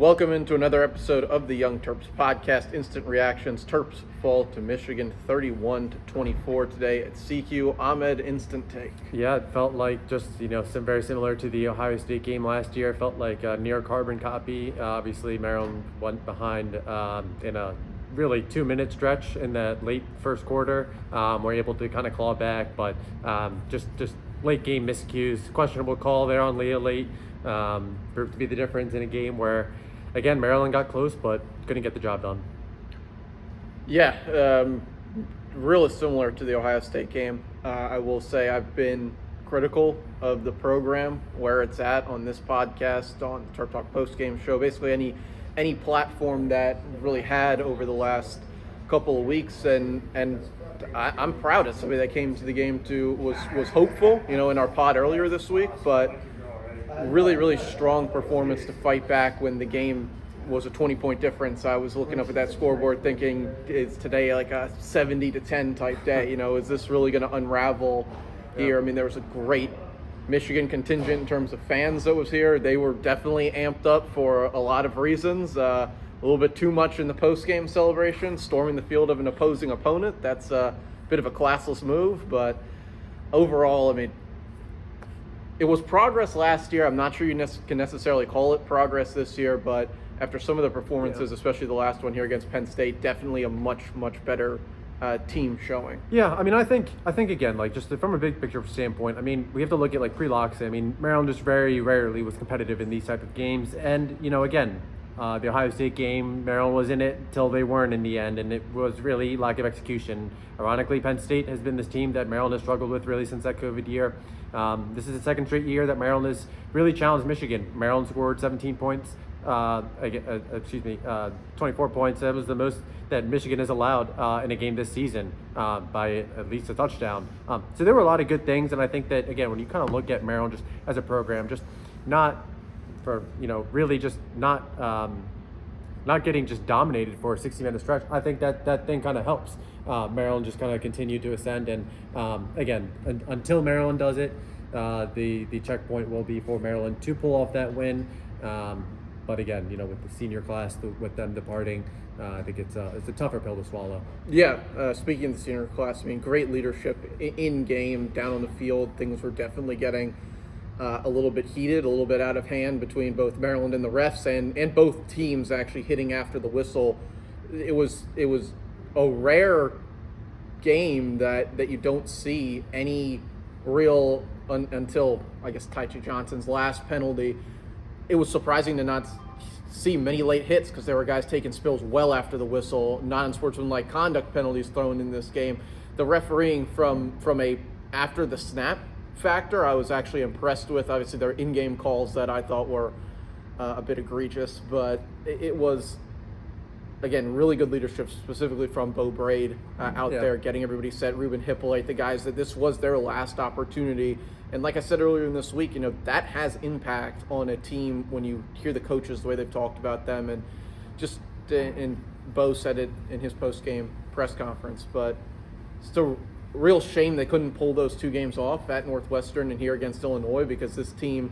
Welcome into another episode of the Young Terps podcast. Instant reactions. Terps fall to Michigan 31-24 today at CQ. Ahmed, instant take. Yeah, it felt like just, some very similar to the Ohio State game last year. It felt like a near carbon copy. Obviously, Maryland went behind in a really 2-minute stretch in the late first quarter. Were able to kind of claw back, but just late game miscues. Questionable call there on Leah late proved to be the difference in a game where, again, Maryland got close but couldn't get the job done. Yeah, really similar to the Ohio State game. I will say I've been critical of the program, where it's at on this podcast, on the Terp Talk post-game show, basically any platform that really had over the last couple of weeks, and I'm proud of somebody that came to the game was hopeful, in our pod earlier this week, but really strong performance to fight back when the game was a 20-point difference. I was looking up at that scoreboard thinking, is today like a 70-10 type day? Is this really going to unravel here? I mean, there was a great Michigan contingent in terms of fans that was here. They were definitely amped up for a lot of reasons. A little bit too much in the post-game celebration, storming the field of an opposing opponent. That's a bit of a classless move, but overall, I mean, it was progress last year. I'm not sure you can necessarily call it progress this year, but after some of the performances, especially the last one here against Penn State, definitely a much better team showing. Yeah, I mean, I think again, like, just from a big picture standpoint, I mean, we have to look at like pre-Loxley. I mean, Maryland just very rarely was competitive in these type of games, and again, the Ohio State game, Maryland was in it till they weren't in the end, and it was really lack of execution. Ironically, Penn State has been this team that Maryland has struggled with really since that COVID year. This is the second straight year that Maryland has really challenged Michigan. Maryland scored 17 points. 24 points. That was the most that Michigan has allowed in a game this season by at least a touchdown. So there were a lot of good things, and I think that, again, when you kind of look at Maryland just as a program, just not for, really just not getting just dominated for a 60-minute stretch, I think that thing kind of helps Maryland just kind of continue to ascend. And again, until Maryland does it, the checkpoint will be for Maryland to pull off that win. But again, with the senior class, with them departing, I think it's a tougher pill to swallow. Yeah, speaking of the senior class, I mean, great leadership in game, down on the field. Things were definitely getting a little bit heated, a little bit out of hand between both Maryland and the refs, and both teams actually hitting after the whistle. It was a rare game that you don't see any real until, I guess, Tyche Johnson's last penalty. It was surprising to not see many late hits because there were guys taking spills well after the whistle, non-sportsmanlike conduct penalties thrown in this game. The refereeing from a after the snap factor, I was actually impressed with. Obviously, there were in-game calls that I thought were a bit egregious, but it was, again, really good leadership, specifically from Bo Braid out there, getting everybody set. Ruben Hippolyte, the guys that this was their last opportunity. And like I said earlier in this week, that has impact on a team when you hear the coaches, the way they've talked about them. And just, and Bo said it in his post-game press conference, but still real shame they couldn't pull those two games off at Northwestern and here against Illinois, because this team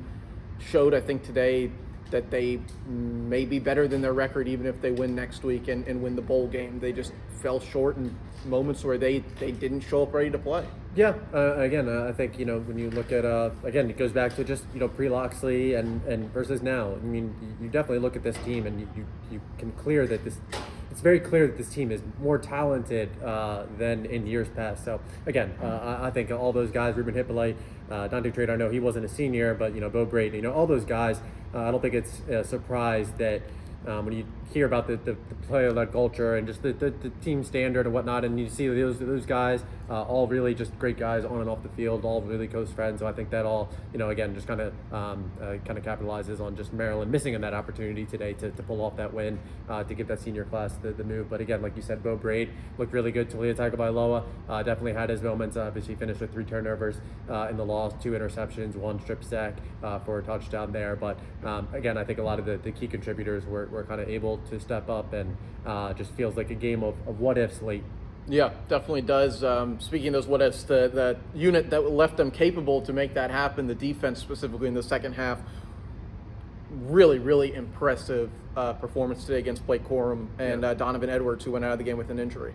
showed, I think, today that they may be better than their record even if they win next week and win the bowl game. They just fell short in moments where they didn't show up ready to play. Yeah, again, I think, when you look at, again, it goes back to just, pre-Loxley and versus now. I mean, you definitely look at this team and you can clear that it's very clear that this team is more talented than in years past. So, again, I think all those guys, Ruben Hippolyte, Dante Trader, I know he wasn't a senior, but, Bo Braid, all those guys, I don't think it's a surprise that when you hear about the player-led culture and just the team standard and whatnot, and you see those guys, all really just great guys on and off the field, all really close friends. So I think that all, again, just kind of capitalizes on just Maryland missing on that opportunity today to pull off that win, to give that senior class the move. But again, like you said, Bo Braid looked really good. Talia Tagovailoa definitely had his moments. Obviously finished with 3 turnovers in the loss, 2 interceptions, 1 strip sack for a touchdown there. But again, I think a lot of the key contributors were kind of able to step up, and just feels like a game of what ifs late. Yeah, definitely does. Speaking of those what ifs, the unit that left them capable to make that happen, the defense specifically in the second half, really, really impressive performance today against Blake Corum and Donovan Edwards, who went out of the game with an injury.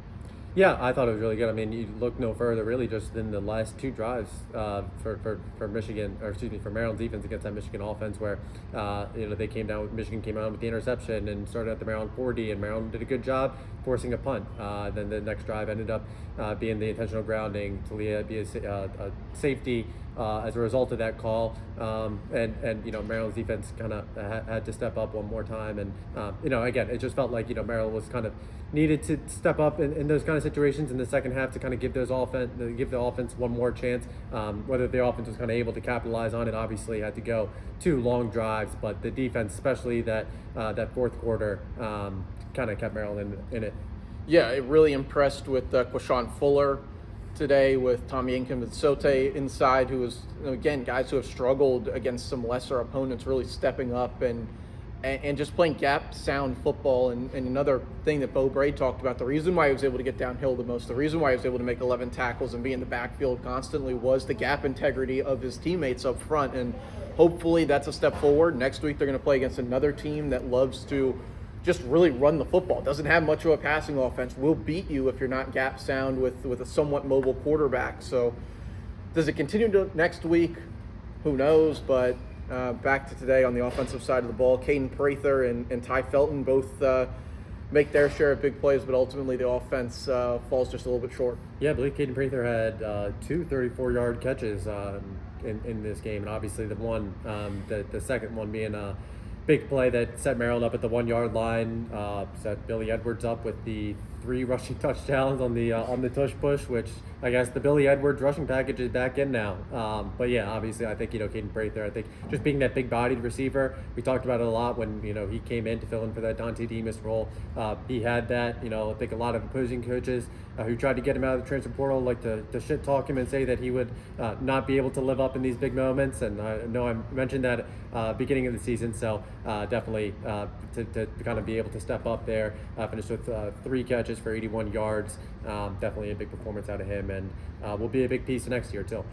Yeah, I thought it was really good. I mean, you look no further, really, just in the last two drives for Michigan, or excuse me, for Maryland's defense against that Michigan offense, where they came down with Michigan came out with the interception and started at the Maryland 40, and Maryland did a good job forcing a punt. Then the next drive ended up being the intentional grounding. Talia be a safety as a result of that call, and Maryland's defense kind of had to step up one more time, and again, it just felt like Maryland was kind of needed to step up in those kind of situations in the second half to kind of give the offense one more chance. Whether the offense was kind of able to capitalize on it, obviously had to go 2 long drives, but the defense, especially that fourth quarter, kind of kept Maryland in it. Yeah, it really impressed with Quashon Fuller today, with Tommy Inkem and Sote inside, who was, again, guys who have struggled against some lesser opponents, really stepping up and just playing gap sound football. And another thing that Bo Bray talked about, the reason why he was able to get downhill the most, the reason why he was able to make 11 tackles and be in the backfield constantly, was the gap integrity of his teammates up front. And hopefully that's a step forward. Next week they're going to play against another team that loves to just really run the football. Doesn't have much of a passing offense. Will beat you if you're not gap sound with a somewhat mobile quarterback. So does it continue to next week? Who knows? But back to today on the offensive side of the ball, Caden Prather and Ty Felton both make their share of big plays, but ultimately the offense falls just a little bit short. Yeah, I believe Caden Prather had 2 34-yard catches in this game, and obviously the second one being a big play that set Maryland up at the 1-yard line, set Billy Edwards up with the 3 rushing touchdowns on the tush push, which I guess the Billy Edwards rushing package is back in now. But yeah, obviously I think Caden Prather, I think just being that big-bodied receiver, we talked about it a lot when he came in to fill in for that Dante Demas role. He had that. I think a lot of opposing coaches who tried to get him out of the transfer portal like to shit talk him and say that he would not be able to live up in these big moments. And I know I mentioned that beginning of the season, so definitely to kind of be able to step up there, finish with 3 catches for 81 yards. Definitely a big performance out of him, and will be a big piece next year too.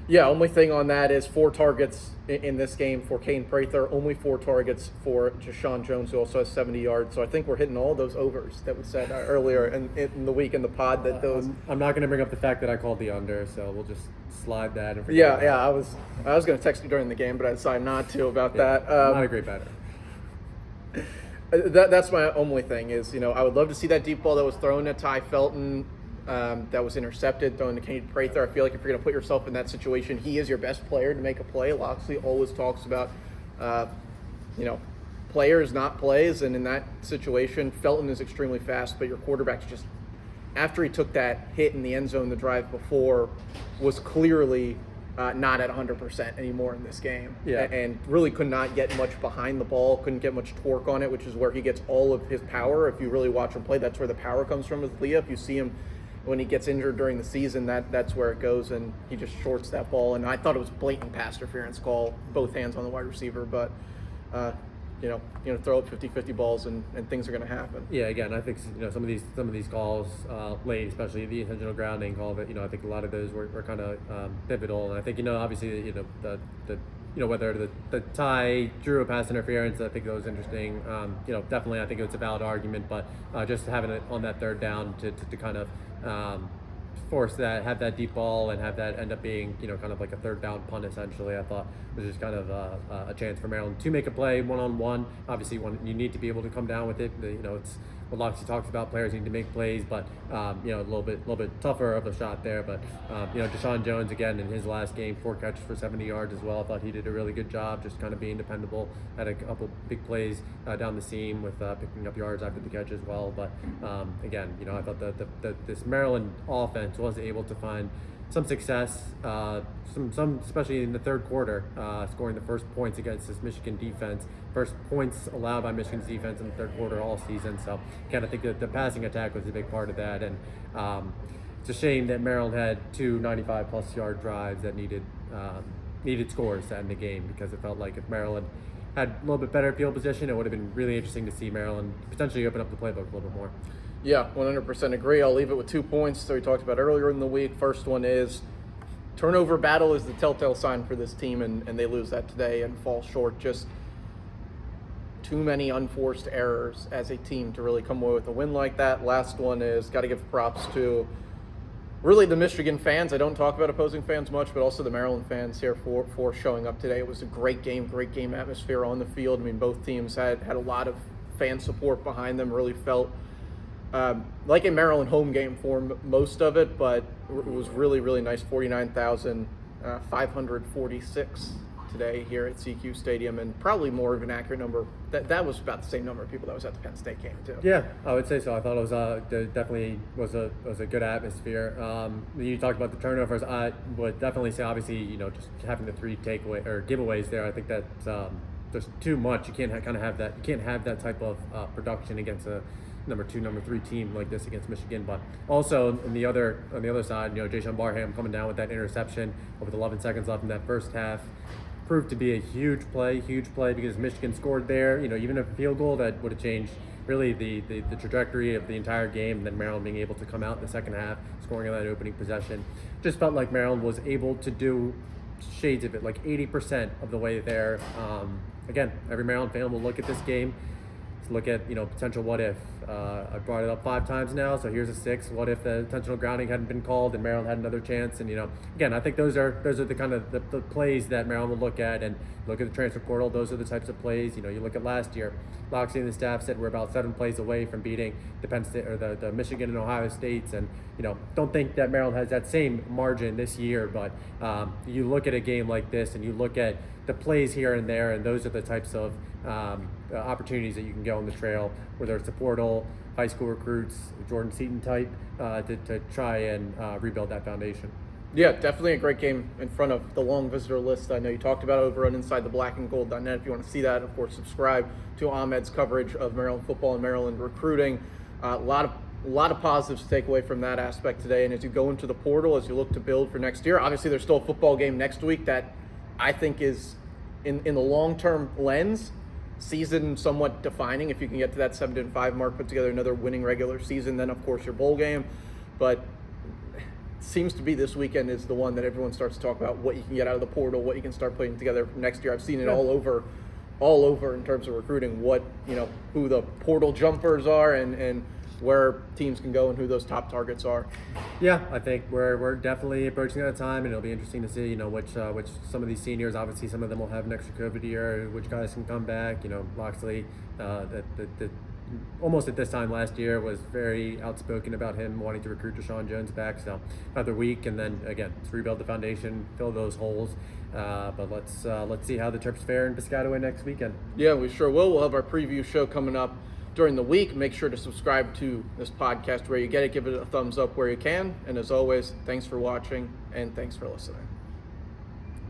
Yeah, only thing on that is 4 targets in this game for Caden Prather, only 4 targets for Deshaun Jones, who also has 70 yards. So I think we're hitting all those overs that we said earlier in the week in the pod. That those. I'm not going to bring up the fact that I called the under, so we'll just slide that. And yeah. I was going to text you during the game, but I decided not to about that. Not a great better. That's my only thing is, I would love to see that deep ball that was thrown at Ty Felton, that was intercepted, thrown to Caden Prather. I feel like if you're going to put yourself in that situation, he is your best player to make a play. Loxley always talks about, players, not plays. And in that situation, Felton is extremely fast, but your quarterback's just, after he took that hit in the end zone the drive before, was clearly not at 100% anymore in this game. Yeah. And really could not get much behind the ball, couldn't get much torque on it, which is where he gets all of his power. If you really watch him play, that's where the power comes from with Leah. If you see him when he gets injured during the season, that's where it goes, and he just shorts that ball. And I thought it was blatant pass interference call, both hands on the wide receiver, but throw up 50-50 balls and things are going to happen. Yeah, again, I think some of these calls late, especially the intentional grounding call, that I think a lot of those were kind of pivotal. And I think obviously whether the tie drew a pass interference, I think that was interesting. Definitely I think it was a valid argument, but just having it on that third down to kind of force that, have that deep ball and have that end up being, kind of like a third down punt essentially, I thought was just kind of a chance for Maryland to make a play one-on-one. Obviously, you need to be able to come down with it. It's what Loxley talks about, players need to make plays, but a little bit tougher of a shot there. But Deshaun Jones again in his last game, 4 catches for 70 yards as well. I thought he did a really good job, just kind of being dependable. Had a couple big plays down the seam with picking up yards after the catch as well. But again, I thought that this Maryland offense was able to find some success, some especially in the third quarter, scoring the first points against this Michigan defense. First points allowed by Michigan's defense in the third quarter all season. So again, I think that the passing attack was a big part of that. And it's a shame that Maryland had 2 95-plus yard drives that needed scores to end the game, because it felt like if Maryland had a little bit better field position, it would have been really interesting to see Maryland potentially open up the playbook a little bit more. Yeah, 100% agree. I'll leave it with 2 points that we talked about earlier in the week. First one is turnover battle is the telltale sign for this team, and they lose that today and fall short. Just too many unforced errors as a team to really come away with a win like that. Last one is got to give props to really the Michigan fans. I don't talk about opposing fans much, but also the Maryland fans here for showing up today. It was a great game atmosphere on the field. I mean, both teams had a lot of fan support behind them, really felt like a Maryland home game for most of it, but it was really, really nice. 49,546 today here at CQ Stadium, and probably more of an accurate number. That was about the same number of people that was at the Penn State game too. Yeah, I would say so. I thought it was definitely was a good atmosphere. You talked about the turnovers. I would definitely say, obviously, just having the 3 takeaway or giveaways there. I think that there's too much. You can't kind of have that. You can't have that type of production against a number 2, number 3 team like this against Michigan. But also on the other side, Jason Barham coming down with that interception with 11 seconds left in that first half proved to be a huge play because Michigan scored there. Even a field goal that would have changed really the trajectory of the entire game, and then Maryland being able to come out in the second half, scoring on that opening possession. Just felt like Maryland was able to do shades of it, like 80% of the way there. Again, every Maryland fan will look at this game, look at potential what if. I brought it up 5 times now, so here's a 6th. What if the intentional grounding hadn't been called and Maryland had another chance? And again, I think those are the kind of the plays that Maryland will look at, and look at the transfer portal. Those are the types of plays. You look at last year, Loxley and the staff said we're about 7 plays away from beating the Penn State or the Michigan and Ohio States, and don't think that Maryland has that same margin this year. But you look at a game like this, and you look at the plays here and there, and those are the types of opportunities that you can go on the trail, whether it's the portal, high school recruits, Jordan Seaton type, to try and rebuild that foundation. Yeah, definitely a great game in front of the long visitor list. I know you talked about over on InsideTheBlackandGold.net. If you want to see that, of course, subscribe to Ahmed's coverage of Maryland football and Maryland recruiting. A lot of positives to take away from that aspect today. And as you go into the portal, as you look to build for next year, obviously there's still a football game next week that I think is, in the long-term lens, season somewhat defining. If you can get to that 7-5 mark, put together another winning regular season, then of course your bowl game. But it seems to be this weekend is the one that everyone starts to talk about what you can get out of the portal, what you can start putting together for next year. I've seen it all over in terms of recruiting, who the portal jumpers are and where teams can go and who those top targets are. Yeah, I think we're definitely approaching that time, and it'll be interesting to see, which some of these seniors, obviously some of them will have an extra COVID year, which guys can come back. Loxley, almost at this time last year was very outspoken about him wanting to recruit Deshaun Jones back. So another week, and then again, let's rebuild the foundation, fill those holes. But let's see how the Terps fare in Piscataway next weekend. Yeah, we sure will. We'll have our preview show coming up during the week. Make sure to subscribe to this podcast where you get it. Give it a thumbs up where you can. And as always, thanks for watching and thanks for listening.